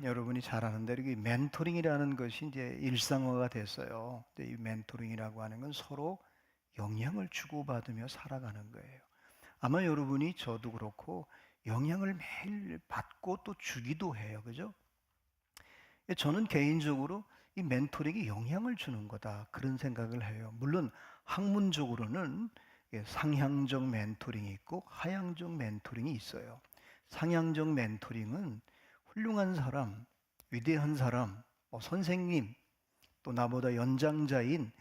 여러분이 잘 아는 대로 이 멘토링이라는 것이 이제 일상화가 됐어요. 근데 이 멘토링이라고 하는 건 서로 영향을 주고받으며 살아가는 거예요. 아마 여러분이 저도 그렇고 영향을 매일 받고 또 주기도 해요. 그죠? 저는 개인적으로 이 멘토링이 영향을 주는 거다. 그런 생각을 해요. 물론 학문적으로는 상향적 멘토링이 있고 하향적 멘토링이 있어요. 상향적 멘토링은 훌륭한 사람, 위대한 사람, 선생님, 또 나보다 연장자인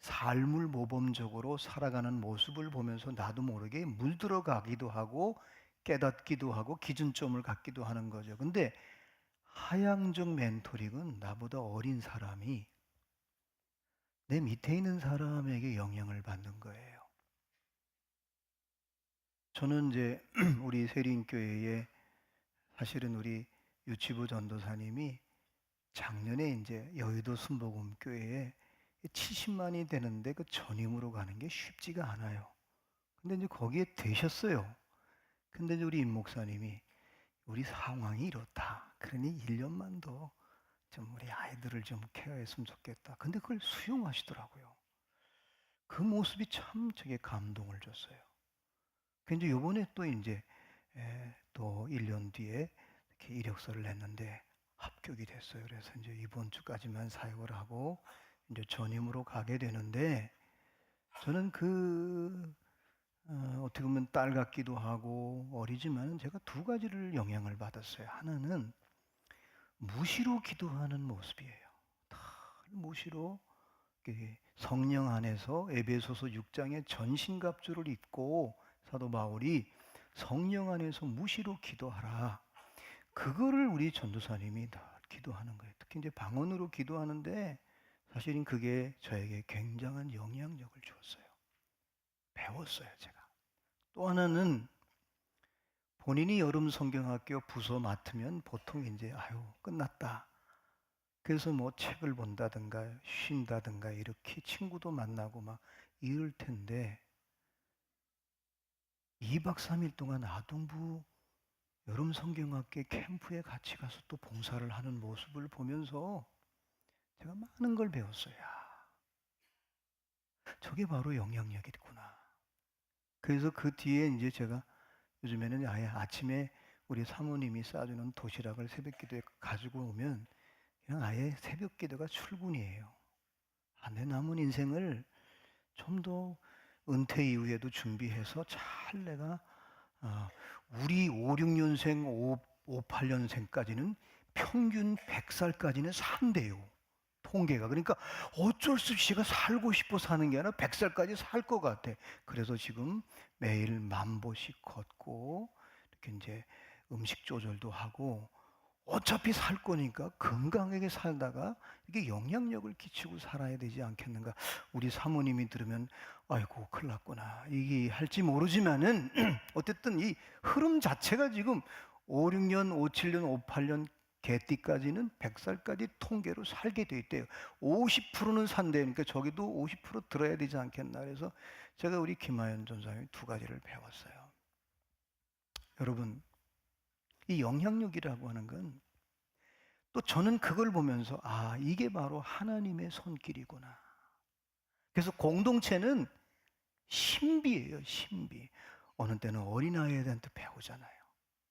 삶을 모범적으로 살아가는 모습을 보면서 나도 모르게 물들어가기도 하고 깨닫기도 하고 기준점을 갖기도 하는 거죠. 근데 하향적 멘토링은 나보다 어린 사람이 내 밑에 있는 사람에게 영향을 받는 거예요. 저는 이제 우리 세린교회에 사실은 우리 유치부 전도사님이 작년에 이제 여의도 순복음교회에 70만이 되는데 그 전임으로 가는 게 쉽지가 않아요. 근데 이제 거기에 되셨어요. 근데 이제 우리 임 목사님이 우리 상황이 이렇다. 그러니 1년만 더 좀 우리 아이들을 좀 케어했으면 좋겠다. 근데 그걸 수용하시더라고요. 그 모습이 참 저게 감동을 줬어요. 근데 요번에 또 이제 또 1년 뒤에 이렇게 이력서를 냈는데 합격이 됐어요. 그래서 이제 이번 주까지만 사역을 하고 이제 전임으로 가게 되는데 저는 어떻게 보면 딸 같기도 하고 어리지만 제가 두 가지를 영향을 받았어요. 하나는 무시로 기도하는 모습이에요. 다 무시로 성령 안에서 에베소서 6장의 전신갑주를 입고 사도 바울이 성령 안에서 무시로 기도하라. 그거를 우리 전도사님이 다 기도하는 거예요. 특히 이제 방언으로 기도하는데 사실은 그게 저에게 굉장한 영향력을 주었어요. 배웠어요, 제가. 또 하나는 본인이 여름 성경학교 부서 맡으면 보통 이제 끝났다. 그래서 뭐 책을 본다든가 쉰다든가 이렇게 친구도 만나고 막 이럴 텐데 2박 3일 동안 아동부 여름 성경학교 캠프에 같이 가서 또 봉사를 하는 모습을 보면서 제가 많은 걸 배웠어요. 저게 바로 영향력이구나. 그래서 그 뒤에 이제 제가 요즘에는 아예 아침에 우리 사모님이 싸주는 도시락을 새벽 기도에 가지고 오면 그냥 아예 새벽 기도가 출근이에요. 내 남은 인생을 좀 더 은퇴 이후에도 준비해서 잘 내가 우리 5, 6년생, 5, 8년생까지는 평균 100살까지는 산대요. 통계가. 그러니까 어쩔 수 없이 제가 살고 싶어 사는 게 아니라 100살까지 살 것 같아. 그래서 지금 매일 10,000보씩 걷고 이렇게 이제 음식 조절도 하고 어차피 살 거니까 건강하게 살다가 이게 영향력을 끼치고 살아야 되지 않겠는가. 우리 사모님이 들으면 아이고 큰일 났구나 이게 할지 모르지만은 어쨌든 이 흐름 자체가 지금 5, 6년, 5, 7년, 5, 8년 개띠까지는 100살까지 통계로 살게 돼 있대요. 50%는 산대요. 그러니까 저기도 50% 들어야 되지 않겠나. 그래서 제가 우리 김하연 전사님이 두 가지를 배웠어요. 여러분, 이 영향력이라고 하는 건 또 저는 그걸 보면서 이게 바로 하나님의 손길이구나. 그래서 공동체는 신비예요, 신비. 어느 때는 어린아이한테 배우잖아요.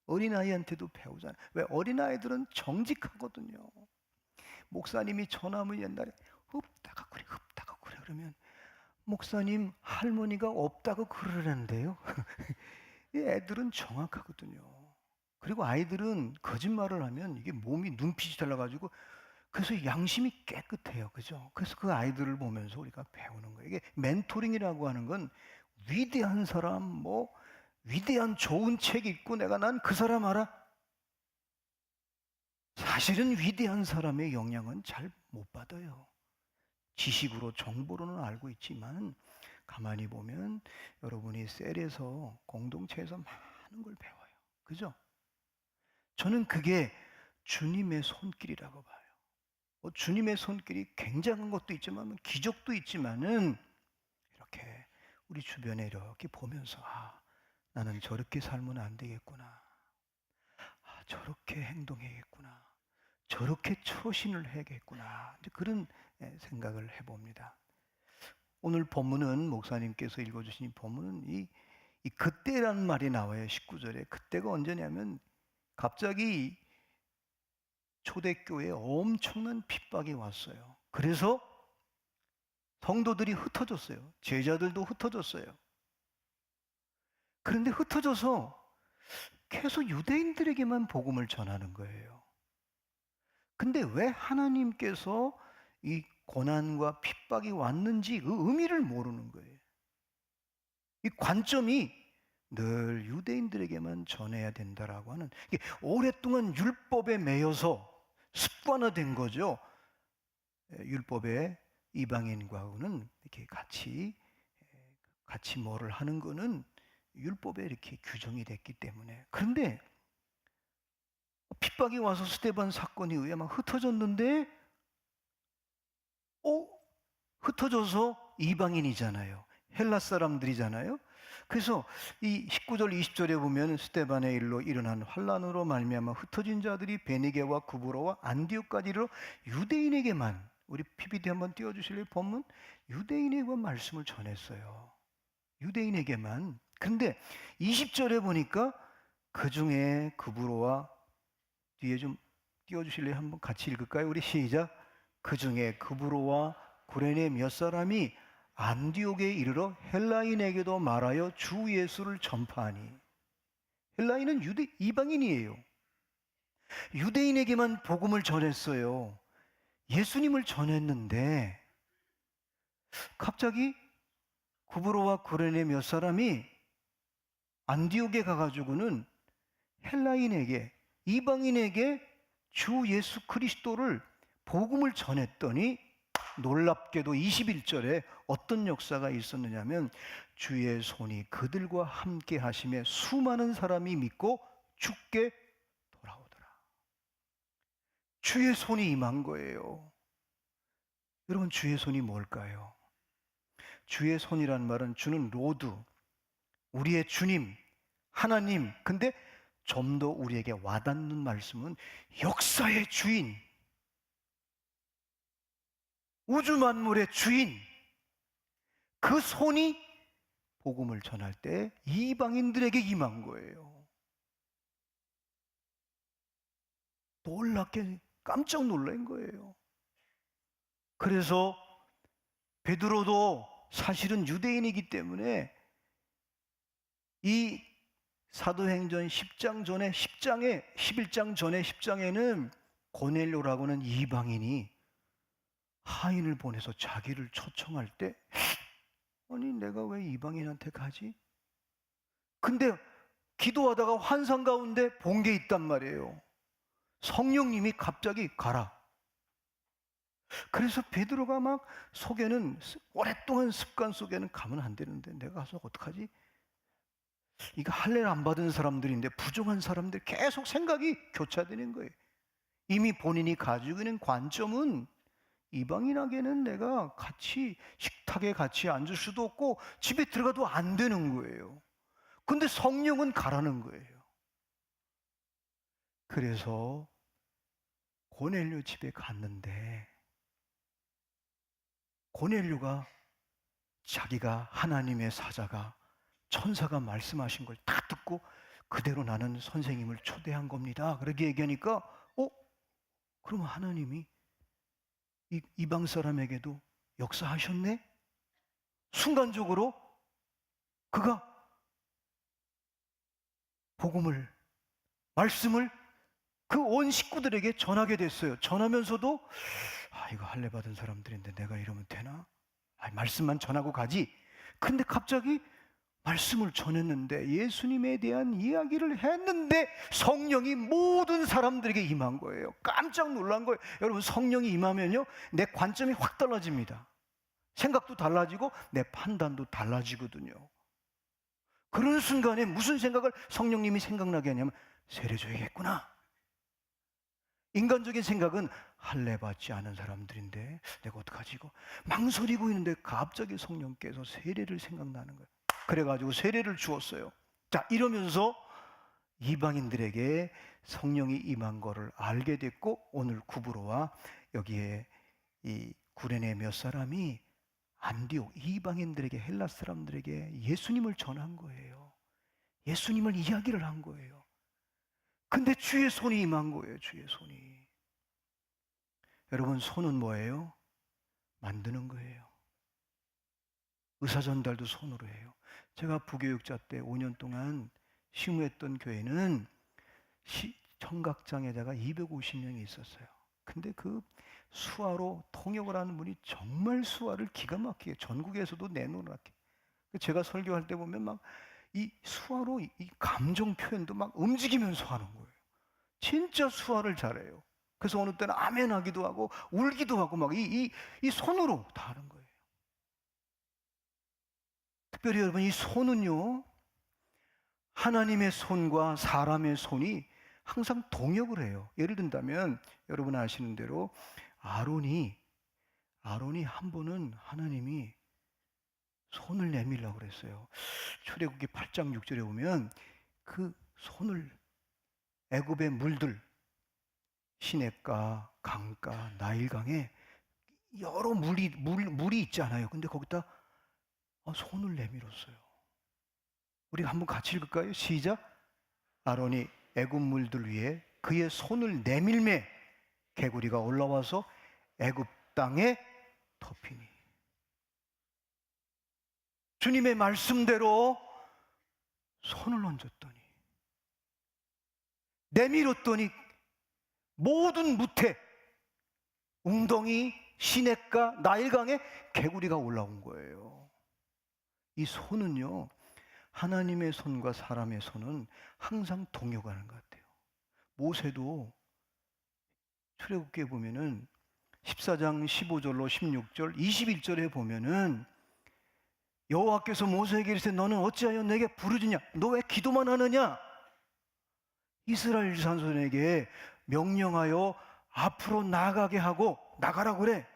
어린아이한테도 배우잖아요. 왜? 어린아이들은 정직하거든요. 목사님이 전함을 옛날에 흡다가 그래, 흡다가 그래. 그러면 목사님, 할머니가 없다고 그러는데요. 애들은 정확하거든요. 그리고 아이들은 거짓말을 하면 이게 몸이 눈빛이 달라가지고 그래서 양심이 깨끗해요. 그죠? 그래서 그 아이들을 보면서 우리가 배우는 거예요. 이게 멘토링이라고 하는 건 위대한 사람, 위대한 좋은 책 읽고 내가 난 그 사람 알아? 사실은 위대한 사람의 영향은 잘 못 받아요. 지식으로, 정보로는 알고 있지만 가만히 보면 여러분이 셀에서, 공동체에서 많은 걸 배워요. 그죠? 저는 그게 주님의 손길이라고 봐요. 주님의 손길이 굉장한 것도 있지만 기적도 있지만은 이렇게 우리 주변에 이렇게 보면서 나는 저렇게 살면 안 되겠구나. 저렇게 행동해야겠구나. 저렇게 처신을 해야겠구나. 이제 그런 생각을 해봅니다. 오늘 본문은 목사님께서 읽어주신 이 본문은 이 그때라는 말이 나와요. 19절에. 그때가 언제냐면 갑자기 초대교회에 엄청난 핍박이 왔어요. 그래서 성도들이 흩어졌어요. 제자들도 흩어졌어요. 그런데 흩어져서 계속 유대인들에게만 복음을 전하는 거예요. 근데 왜 하나님께서 이 고난과 핍박이 왔는지 그 의미를 모르는 거예요. 이 관점이 늘 유대인들에게만 전해야 된다라고 하는, 이게 오랫동안 율법에 매여서 습관화된 거죠. 율법에 이방인과는 이렇게 같이 뭐를 하는 거는 율법에 이렇게 규정이 됐기 때문에. 그런데 핍박이 와서 스데반 사건에 의해 막 흩어졌는데, 흩어져서 이방인이잖아요. 헬라 사람들이잖아요. 그래서 이 19절 20절에 보면 스데반의 일로 일어난 환란으로 말미암아 흩어진 자들이 베니게와 구브로와 안디옥까지 이르러 유대인에게만, 우리 PPT 한번 띄워주실래요? 본문 유대인에게만 말씀을 전했어요. 유대인에게만. 근데 20절에 보니까 그 중에 구브로와, 뒤에 좀 띄워주실래요? 한번 같이 읽을까요? 우리 시작. 그 중에 구브로와 구레네 몇 사람이 안디옥에 이르러 헬라인에게도 말하여 주 예수를 전파하니. 헬라인은 이방인이에요. 유대인에게만 복음을 전했어요. 예수님을 전했는데 갑자기 구브로와 구레네 몇 사람이 안디옥에 가가지고는 헬라인에게, 이방인에게 주 예수 그리스도를 복음을 전했더니 놀랍게도 21절에 어떤 역사가 있었느냐면 주의 손이 그들과 함께 하심에 수많은 사람이 믿고 주께 돌아오더라. 주의 손이 임한 거예요. 여러분, 주의 손이 뭘까요? 주의 손이란 말은, 주는 로드, 우리의 주님, 하나님. 근데 좀 더 우리에게 와닿는 말씀은 역사의 주인, 우주 만물의 주인, 그 손이 복음을 전할 때 이방인들에게 임한 거예요. 놀랍게 깜짝 놀란 거예요. 그래서 베드로도 사실은 유대인이기 때문에 이 사도행전 10장 전에 11장 전에 10장에는 고넬료라고 하는 이방인이 하인을 보내서 자기를 초청할 때, 아니 내가 왜 이방인한테 가지? 근데 기도하다가 환상 가운데 본 게 있단 말이에요. 성령님이 갑자기 가라. 그래서 베드로가 막 속에는, 오랫동안 습관 속에는 가면 안 되는데 내가 가서 어떡하지? 이거 할례를 안 받은 사람들인데, 부정한 사람들, 계속 생각이 교차되는 거예요. 이미 본인이 가지고 있는 관점은 이방인에게는 내가 같이 식탁에 같이 앉을 수도 없고 집에 들어가도 안 되는 거예요. 근데 성령은 가라는 거예요. 그래서 고넬료 집에 갔는데 고넬료가 자기가 하나님의 사자가, 천사가 말씀하신 걸 다 듣고 그대로 나는 선생님을 초대한 겁니다, 그렇게 얘기하니까 그러면 하나님이 이방 사람에게도 역사하셨네? 순간적으로 그가 복음을, 말씀을 그 온 식구들에게 전하게 됐어요. 전하면서도 이거 할례 받은 사람들인데 내가 이러면 되나? 말씀만 전하고 가지. 근데 갑자기 말씀을 전했는데, 예수님에 대한 이야기를 했는데 성령이 모든 사람들에게 임한 거예요. 깜짝 놀란 거예요. 여러분, 성령이 임하면요, 내 관점이 확 달라집니다. 생각도 달라지고 내 판단도 달라지거든요. 그런 순간에 무슨 생각을 성령님이 생각나게 하냐면, 세례 줘야겠구나. 인간적인 생각은 할례 받지 않은 사람들인데 내가 어떡하지 이거, 망설이고 있는데 갑자기 성령께서 세례를 생각나는 거예요. 그래가지고 세례를 주었어요. 자, 이러면서 이방인들에게 성령이 임한 거를 알게 됐고, 오늘 구브로와 여기에 이 구레네 몇 사람이 안디옥 이방인들에게, 헬라 사람들에게 예수님을 전한 거예요. 예수님을 이야기를 한 거예요. 근데 주의 손이 임한 거예요. 주의 손이. 여러분, 손은 뭐예요? 만드는 거예요. 의사 전달도 손으로 해요. 제가 부교육자 때 5년 동안 심우했던 교회는 청각장애자가 250명이 있었어요. 근데 그 수화로 통역을 하는 분이 정말 수화를 기가 막히게 전국에서도 내놓으라게. 제가 설교할 때 보면 막 이 수화로 이 감정 표현도 막 움직이면서 하는 거예요. 진짜 수화를 잘해요. 그래서 어느 때는 아멘 하기도 하고 울기도 하고 막 이 손으로 다 하는 거예요. 특별히 여러분, 이 손은요, 하나님의 손과 사람의 손이 항상 동역을 해요. 예를 든다면 여러분 아시는 대로 아론이 한 번은 하나님이 손을 내밀라고 그랬어요. 출애굽기 8장 6절에 보면 그 손을 애굽의 물들, 시냇가, 강가, 나일강에 여러 물이 있잖아요. 근데 거기다 손을 내밀었어요. 우리 한번 같이 읽을까요? 시작. 아론이 애굽 물들 위에 그의 손을 내밀매 개구리가 올라와서 애굽 땅에 덮이니. 주님의 말씀대로 손을 얹었더니, 내밀었더니 모든 무태, 웅덩이, 시냇가, 나일강에 개구리가 올라온 거예요. 이 손은요, 하나님의 손과 사람의 손은 항상 동역하는 것 같아요. 모세도 출애굽기에 보면은 14장 15절로 16절, 21절에 보면은 여호와께서 모세에게 이르시되 너는 어찌하여 내게 부르짖냐? 너 왜 기도만 하느냐? 이스라엘 자손에게 명령하여 앞으로 나가게 하고, 나가라고 그래.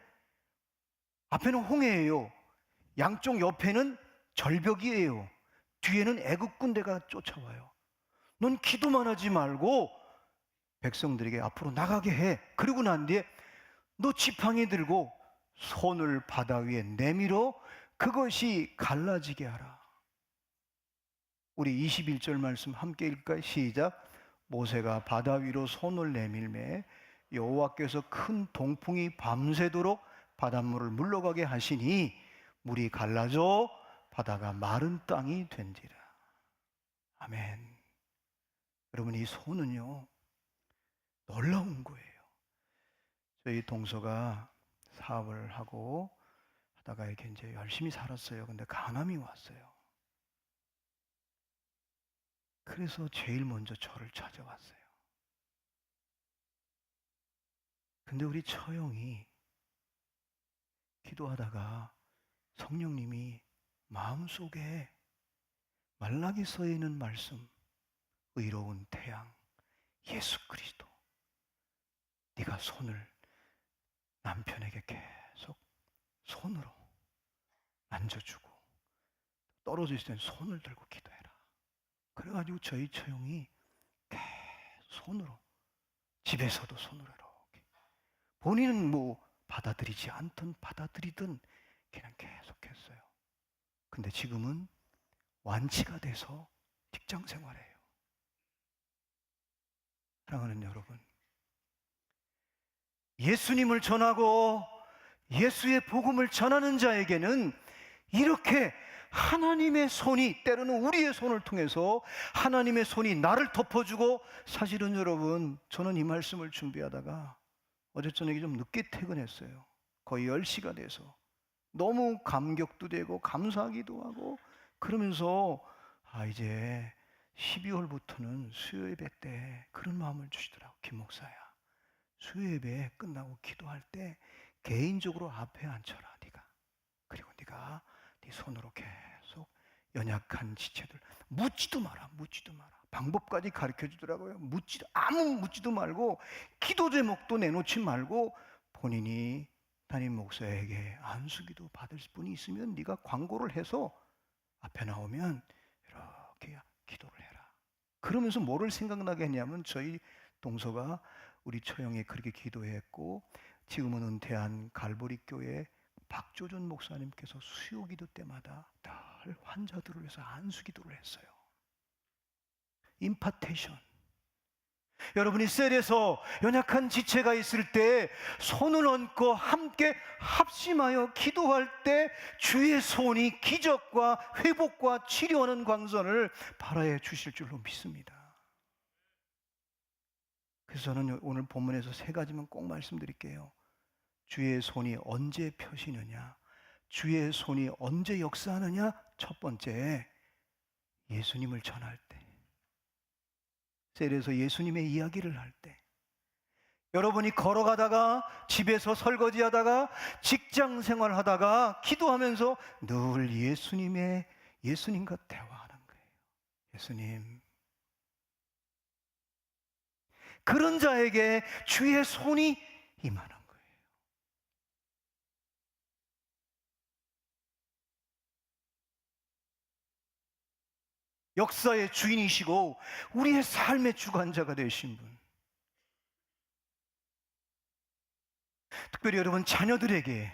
앞에는 홍해예요. 양쪽 옆에는 절벽이에요. 뒤에는 애국 군대가 쫓아와요. 넌 기도만 하지 말고 백성들에게 앞으로 나가게 해. 그리고 난 뒤에 너 지팡이 들고 손을 바다 위에 내밀어 그것이 갈라지게 하라. 우리 21절 말씀 함께 읽을까요? 시작. 모세가 바다 위로 손을 내밀매 여호와께서 큰 동풍이 밤새도록 바닷물을 물러가게 하시니 물이 갈라져 바다가 마른 땅이 된지라. 아멘. 여러분, 이 손은요, 놀라운 거예요. 저희 동서가 사업을 하고 하다가 이렇게 이제 열심히 살았어요. 근데 간암이 왔어요. 그래서 제일 먼저 저를 찾아왔어요. 근데 우리 처형이 기도하다가 성령님이 마음속에 말라기서에 있는 말씀, 의로운 태양, 예수 그리스도, 네가 손을 남편에게 계속 손으로 만져주고 떨어져 있을 땐 손을 들고 기도해라. 그래가지고 저희 처형이 계속 손으로, 집에서도 손으로 이렇게, 본인은 뭐 받아들이지 않든 받아들이든 그냥 계속 했어요. 근데 지금은 완치가 돼서 직장 생활해요. 사랑하는 여러분, 예수님을 전하고 예수의 복음을 전하는 자에게는 이렇게 하나님의 손이, 때로는 우리의 손을 통해서 하나님의 손이 나를 덮어주고, 사실은 여러분, 저는 이 말씀을 준비하다가 어제 저녁에 좀 늦게 퇴근했어요. 거의 10시가 돼서 너무 감격도 되고 감사하기도 하고 그러면서 이제 12월부터는 수요예배 때 그런 마음을 주시더라고. 김 목사야, 수요예배 끝나고 기도할 때 개인적으로 앞에 앉혀라. 네가. 그리고 네가 네 손으로 계속 연약한 지체들 묻지도 마라. 방법까지 가르쳐 주더라고요. 아무 묻지도 말고, 기도 제목도 내놓지 말고, 본인이 담임 목사에게 안수기도 받을 분이 있으면 네가 광고를 해서 앞에 나오면 이렇게 기도를 해라. 그러면서 뭐를 생각나게 했냐면 저희 동서가 우리 처형에 그렇게 기도했고 지금은 은퇴한 갈보리 교회 박조준 목사님께서 수요기도 때마다 늘 환자들을 위해서 안수기도를 했어요. 임파테이션. 여러분이 셀에서 연약한 지체가 있을 때 손을 얹고 함께 합심하여 기도할 때 주의 손이 기적과 회복과 치료하는 광선을 발하여 주실 줄로 믿습니다. 그래서 저는 오늘 본문에서 세 가지만 꼭 말씀드릴게요. 주의 손이 언제 펴시느냐, 주의 손이 언제 역사하느냐. 첫 번째, 예수님을 전할 때, 셀에서 예수님의 이야기를 할 때, 여러분이 걸어가다가, 집에서 설거지하다가, 직장 생활하다가, 기도하면서 늘 예수님과 대화하는 거예요. 예수님. 그런 자에게 주의 손이 임하는 거예요. 역사의 주인이시고 우리의 삶의 주관자가 되신 분. 특별히 여러분 자녀들에게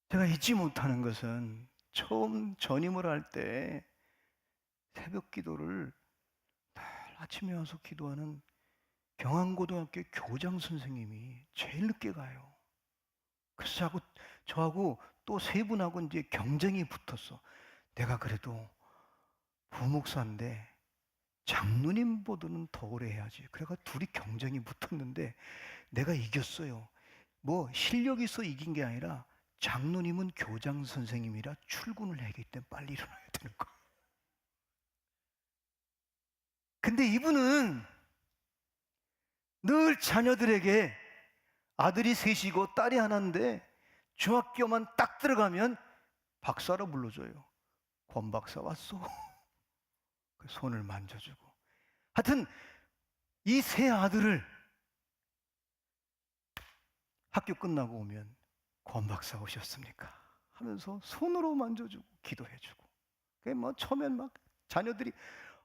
제가 잊지 못하는 것은 처음 전임을 할 때 새벽 기도를 늘 아침에 와서 기도하는 경안고등학교 교장 선생님이 제일 늦게 가요. 그래서 저하고 또 세 분하고 이제 경쟁이 붙었어. 내가 그래도 부목사인데 장로님보다는 더 오래 해야지. 그래가 둘이 경쟁이 붙었는데 내가 이겼어요. 뭐 실력이 있어 이긴 게 아니라 장로님은 교장 선생님이라 출근을 하기 때문에 빨리 일어나야 되는 거예요. 근데 이분은 늘 자녀들에게, 아들이 셋이고 딸이 하나인데 중학교만 딱 들어가면 박사로 불러줘요. 권 박사 왔어. 그 손을 만져주고. 하여튼 이 세 아들을 학교 끝나고 오면 권 박사 오셨습니까? 하면서 손으로 만져주고 기도해주고. 그게 뭐 처음엔 막 자녀들이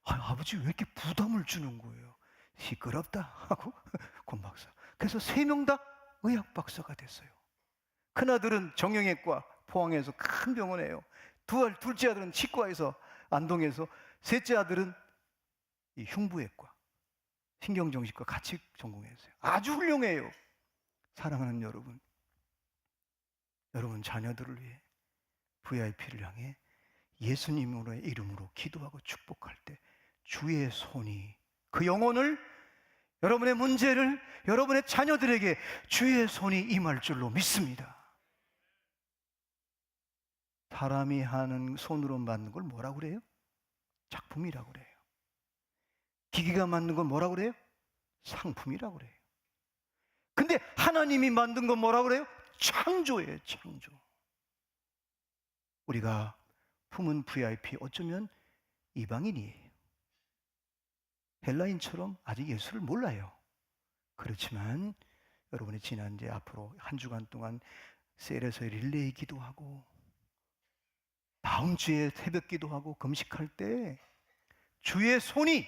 아버지 왜 이렇게 부담을 주는 거예요? 시끄럽다 하고 권 박사. 그래서 세 명 다 의학 박사가 됐어요. 큰아들은 정형외과 포항에서 큰 병원에요. 둘째 아들은 치과에서 안동에서, 셋째 아들은 이 흉부외과 신경정신과 같이 전공했어요. 아주 훌륭해요. 사랑하는 여러분, 여러분 자녀들을 위해 VIP를 향해 예수님의 이름으로 기도하고 축복할 때 주의 손이 그 영혼을, 여러분의 문제를, 여러분의 자녀들에게 주의 손이 임할 줄로 믿습니다. 사람이 하는 손으로 만든 걸 뭐라고 그래요? 작품이라고 그래요. 기계가 만든 건 뭐라고 그래요? 상품이라고 그래요. 근데 하나님이 만든 건 뭐라고 그래요? 창조예요, 창조. 우리가 품은 VIP, 어쩌면 이방인이에요. 헬라인처럼 아직 예수를 몰라요. 그렇지만 여러분이 지난 이제 앞으로 한 주간 동안 셀에서 릴레이 기도하고 다음 주에 새벽 기도하고 금식할 때 주의 손이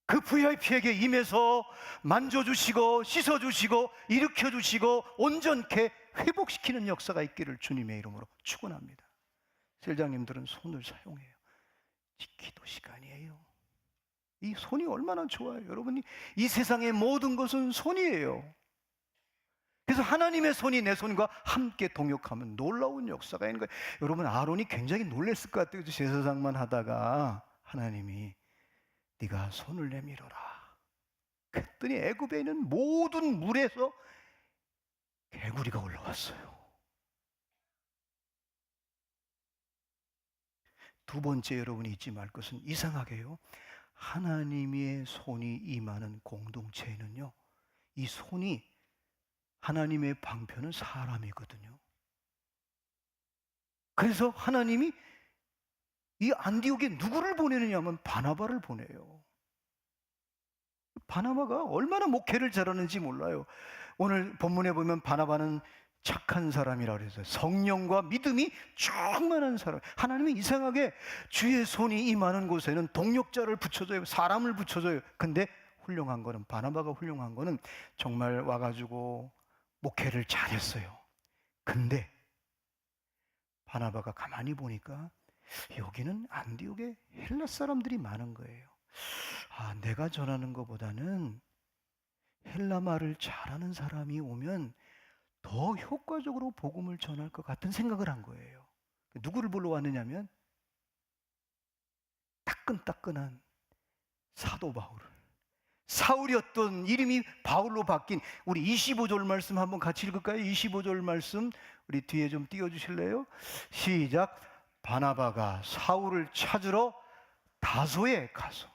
그 VIP에게 임해서 만져주시고 씻어주시고 일으켜주시고 온전케 회복시키는 역사가 있기를 주님의 이름으로 축원합니다. 셀장님들은 손을 사용해요. 기도 시간이에요. 이 손이 얼마나 좋아요. 여러분이 이 세상의 모든 것은 손이에요. 그래서 하나님의 손이 내 손과 함께 동역하면 놀라운 역사가 있는 거예요. 여러분 아론이 굉장히 놀랐을 것 같아요. 제사장만 하다가 하나님이 네가 손을 내밀어라. 그랬더니 애굽에 있는 모든 물에서 개구리가 올라왔어요. 두 번째 여러분이 잊지 말 것은, 이상하게요, 하나님의 손이 임하는 공동체에는요, 이 손이, 하나님의 방편은 사람이거든요. 그래서 하나님이 이 안디옥에 누구를 보내느냐 하면 바나바를 보내요. 바나바가 얼마나 목회를 잘하는지 몰라요. 오늘 본문에 보면 바나바는 착한 사람이라고 그랬어요. 성령과 믿음이 충만한 사람. 하나님이 이상하게 주의 손이 임하는 곳에는 동력자를 붙여줘요. 사람을 붙여줘요. 근데 훌륭한 거는, 바나바가 훌륭한 거는 정말 와가지고 목회를 잘했어요. 근데 바나바가 가만히 보니까 여기는 안디옥에 헬라 사람들이 많은 거예요. 내가 전하는 것보다는 헬라 말을 잘하는 사람이 오면 더 효과적으로 복음을 전할 것 같은 생각을 한 거예요. 누구를 불러왔느냐면 따끈따끈한 사도 바울을. 사울이었던 이름이 바울로 바뀐, 우리 25절 말씀 한번 같이 읽을까요? 25절 말씀 우리 뒤에 좀 띄워주실래요? 시작. 바나바가 사울을 찾으러 다소에 가서.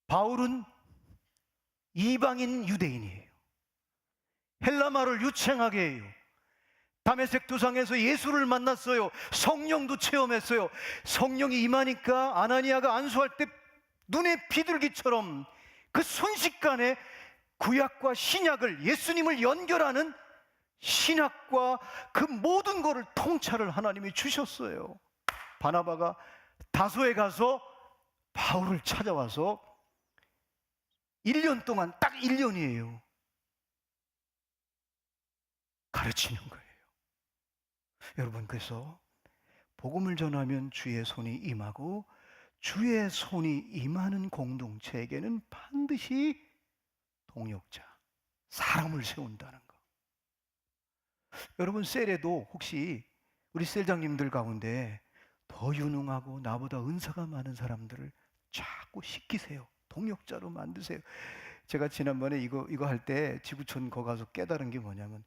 바울은 이방인 유대인이에요. 헬라말을 유창하게 해요. 다메섹 도상에서 예수를 만났어요. 성령도 체험했어요. 성령이 임하니까 아나니아가 안수할 때 눈에 비둘기처럼 그 순식간에 구약과 신약을, 예수님을 연결하는 신학과 그 모든 것을 통찰을 하나님이 주셨어요. 바나바가 다소에 가서 바울을 찾아와서 1년 동안, 딱 1년이에요, 가르치는 거예요. 여러분, 그래서 복음을 전하면 주의 손이 임하고 주의 손이 임하는 공동체에게는 반드시 동역자, 사람을 세운다는 거. 여러분, 셀에도 혹시 우리 셀장님들 가운데 더 유능하고 나보다 은사가 많은 사람들을 자꾸 시키세요. 동역자로 만드세요. 제가 지난번에 이거 할 때 지구촌 거 가서 깨달은 게 뭐냐면,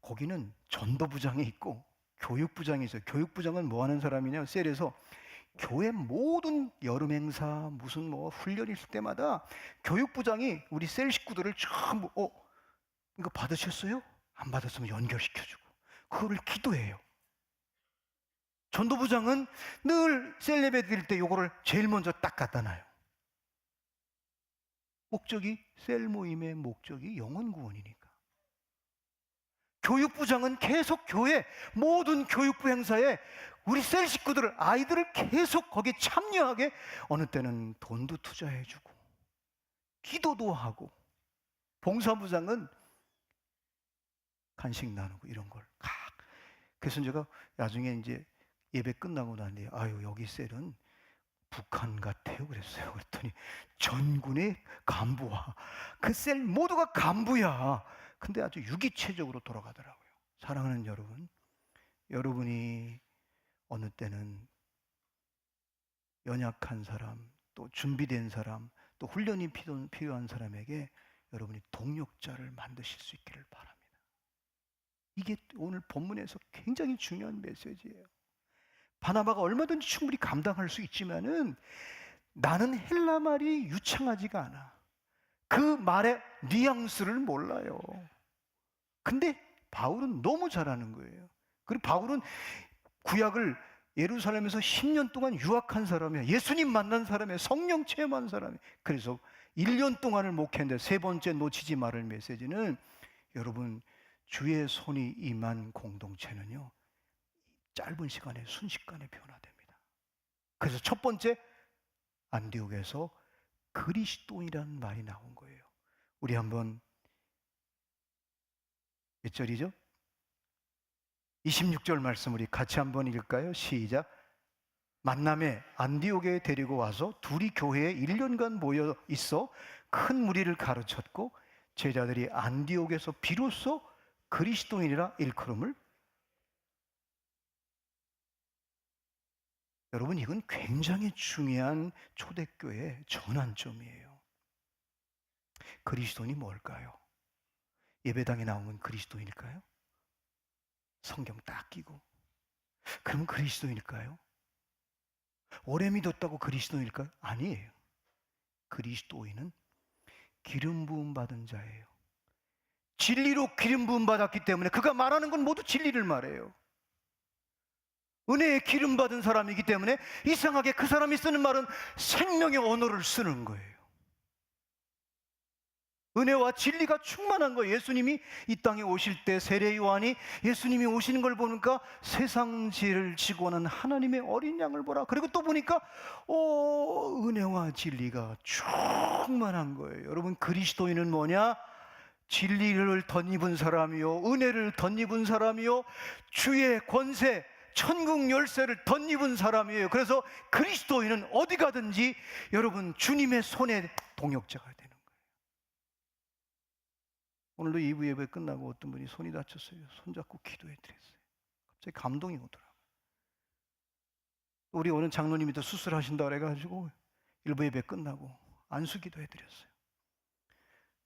거기는 전도부장이 있고 교육부장이 있어요. 교육부장은 뭐 하는 사람이냐, 셀에서 교회 모든 여름 행사, 무슨 뭐 훈련이 있을 때마다 교육부장이 우리 셀 식구들을 전부 이거 받으셨어요? 안 받았으면 연결시켜주고 그거를 기도해요. 전도부장은 늘 셀 예배 드릴 때 요거를 제일 먼저 딱 갖다 놔요. 목적이, 셀 모임의 목적이 영혼 구원이니까. 교육부장은 계속 교회 모든 교육부 행사에 우리 셀 식구들을, 아이들을 계속 거기에 참여하게, 어느 때는 돈도 투자해주고 기도도 하고, 봉사부장은 간식 나누고 이런 걸. 그래서 제가 나중에 이제 예배 끝나고 난 뒤에 여기 셀은 북한 같아요 그랬어요. 그랬더니 전군의 간부와 그 셀 모두가 간부야. 근데 아주 유기체적으로 돌아가더라고요. 사랑하는 여러분, 여러분이 어느 때는 연약한 사람, 또 준비된 사람, 또 훈련이 필요한 사람에게 여러분이 동역자를 만드실 수 있기를 바랍니다. 이게 오늘 본문에서 굉장히 중요한 메시지예요. 바나바가 얼마든지 충분히 감당할 수 있지만은 나는 헬라 말이 유창하지가 않아. 그 말의 뉘앙스를 몰라요. 근데 바울은 너무 잘하는 거예요. 그리고 바울은 구약을 예루살렘에서 10년 동안 유학한 사람이야. 예수님 만난 사람이야. 성령 체험한 사람이야. 그래서 1년 동안을 목회했는데 세 번째 놓치지 말을 메시지는, 여러분, 주의 손이 임한 공동체는요, 짧은 시간에 순식간에 변화됩니다. 그래서 첫 번째, 안디옥에서 그리스도인이라는 말이 나온 거예요. 우리 한번 몇 절이죠? 26절 말씀 우리 같이 한번 읽을까요? 시작. 만남에 안디옥에 데리고 와서 둘이 교회에 1년간 모여 있어 큰 무리를 가르쳤고, 제자들이 안디옥에서 비로소 그리스도인이라 일컬음을. 여러분, 이건 굉장히 중요한 초대교회의 전환점이에요. 그리스도인이 뭘까요? 예배당에 나오면 그리스도인일까요? 성경 딱 끼고. 그러면 그리스도인일까요? 오래 믿었다고 그리스도인일까요? 아니에요. 그리스도인은 기름 부음 받은 자예요. 진리로 기름 부음 받았기 때문에 그가 말하는 건 모두 진리를 말해요. 은혜에 기름 받은 사람이기 때문에 이상하게 그 사람이 쓰는 말은 생명의 언어를 쓰는 거예요. 은혜와 진리가 충만한 거예요. 예수님이 이 땅에 오실 때 세례 요한이 예수님이 오시는 걸 보니까 세상 죄를 지고 오는 하나님의 어린 양을 보라. 그리고 또 보니까 은혜와 진리가 충만한 거예요. 여러분, 그리스도인은 뭐냐? 진리를 덧입은 사람이요, 은혜를 덧입은 사람이요, 주의 권세, 천국 열쇠를 덧입은 사람이에요. 그래서 그리스도인은 어디 가든지 여러분 주님의 손에 동역자가 되는 거예요. 오늘도 2부 예배 끝나고 어떤 분이 손이 다쳤어요. 손잡고 기도해 드렸어요. 갑자기 감동이 오더라고요. 우리 오늘 장로님이 또 수술하신다 그래가지고 1부 예배 끝나고 안수 기도해 드렸어요.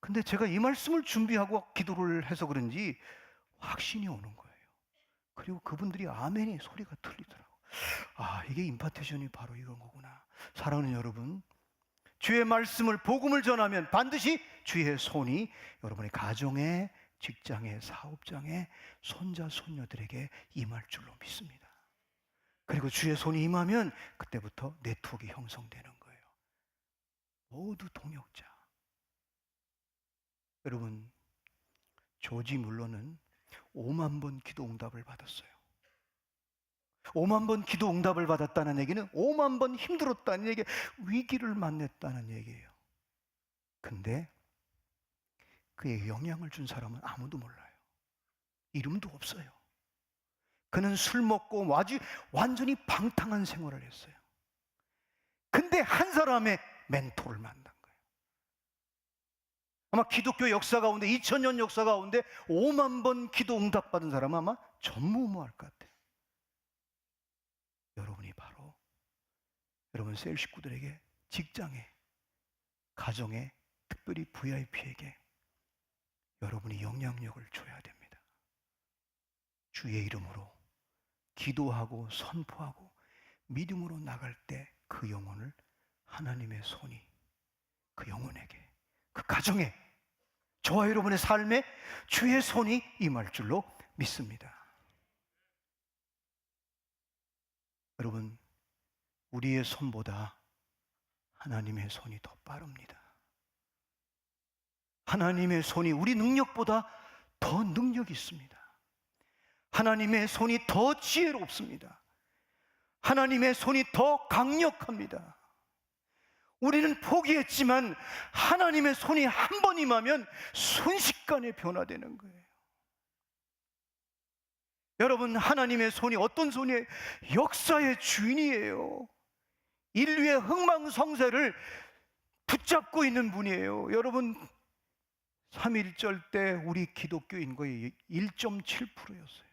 근데 제가 이 말씀을 준비하고 기도를 해서 그런지 확신이 오는 거예요. 그리고 그분들이 아멘이 소리가 들리더라고요. 아, 이게 임파테이션이 바로 이런 거구나. 사랑하는 여러분, 주의 말씀을, 복음을 전하면 반드시 주의 손이 여러분의 가정에, 직장에, 사업장에, 손자, 손녀들에게 임할 줄로 믿습니다. 그리고 주의 손이 임하면 그때부터 네트워크가 형성되는 거예요. 모두 동역자. 여러분, 조지 물러는 5만 번 기도 응답을 받았어요. 5만 번 기도 응답을 받았다는 얘기는 5만 번 힘들었다는 얘기, 위기를 만났다는 얘기예요. 근데 그의 영향을 준 사람은 아무도 몰라요. 이름도 없어요. 그는 술 먹고 완전히 방탕한 생활을 했어요. 근데 한 사람의 멘토를 만난 거예요. 아마 기독교 역사 가운데, 2000년 역사 가운데 5만 번 기도 응답받은 사람은 아마 전무후무할 것 같아요. 여러분이 바로 여러분 셀 식구들에게, 직장에, 가정에, 특별히 VIP에게 여러분이 영향력을 줘야 됩니다. 주의 이름으로 기도하고 선포하고 믿음으로 나갈 때 그 영혼을 하나님의 손이 그 영혼에게, 그 가정에, 저와 여러분의 삶에 주의 손이 임할 줄로 믿습니다. 여러분, 우리의 손보다 하나님의 손이 더 빠릅니다. 하나님의 손이 우리 능력보다 더 능력이 있습니다. 하나님의 손이 더 지혜롭습니다. 하나님의 손이 더 강력합니다. 우리는 포기했지만 하나님의 손이 한 번 임하면 순식간에 변화되는 거예요. 여러분, 하나님의 손이 어떤 손이에요? 역사의 주인이에요. 인류의 흥망성쇠를 붙잡고 있는 분이에요. 여러분, 3.1절 때 우리 기독교 인구의 1.7%였어요.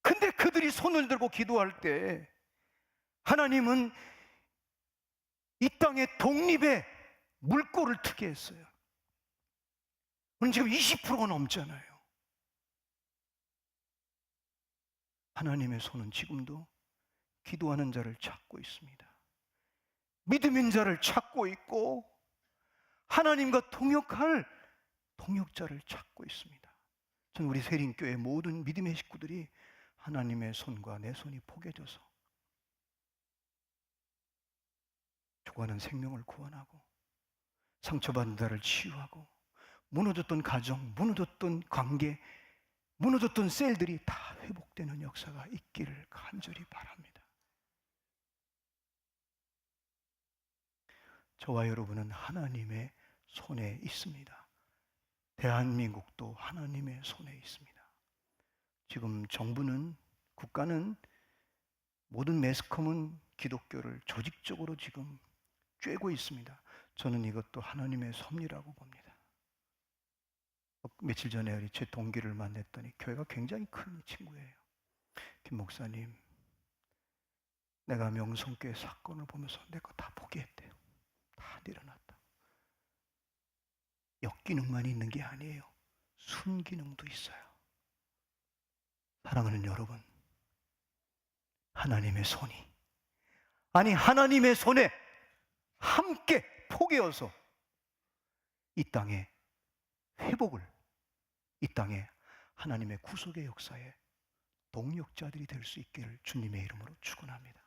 근데 그들이 손을 들고 기도할 때 하나님은 이 땅의 독립에 물꼬를 트게 했어요. 오늘 지금 20%가 넘잖아요. 하나님의 손은 지금도 기도하는 자를 찾고 있습니다. 믿음인 자를 찾고 있고 하나님과 동역할 동역자를 찾고 있습니다. 저는 우리 세린교회 모든 믿음의 식구들이 하나님의 손과 내 손이 포개져서 죽어가는 생명을 구원하고 상처받은 자를 치유하고 무너졌던 가정, 무너졌던 관계, 무너졌던 셀들이 다 회복되는 역사가 있기를 간절히 바랍니다. 저와 여러분은 하나님의 손에 있습니다. 대한민국도 하나님의 손에 있습니다. 지금 정부는, 국가는, 모든 매스컴은 기독교를 조직적으로 지금 쬐고 있습니다. 저는 이것도 하나님의 섭리라고 봅니다. 며칠 전에 우리 제 동기를 만났더니 교회가 굉장히 큰 친구예요. 김 목사님, 내가 명성교회 사건을 보면서 내 거 다 포기했대요. 다 내려놨다. 역기능만 있는 게 아니에요. 순기능도 있어요. 사랑하는 여러분, 하나님의 손이, 아니 하나님의 손에 함께 포개어서 이 땅에 회복을, 이 땅에 하나님의 구속의 역사에 동력자들이 될 수 있기를 주님의 이름으로 축원합니다.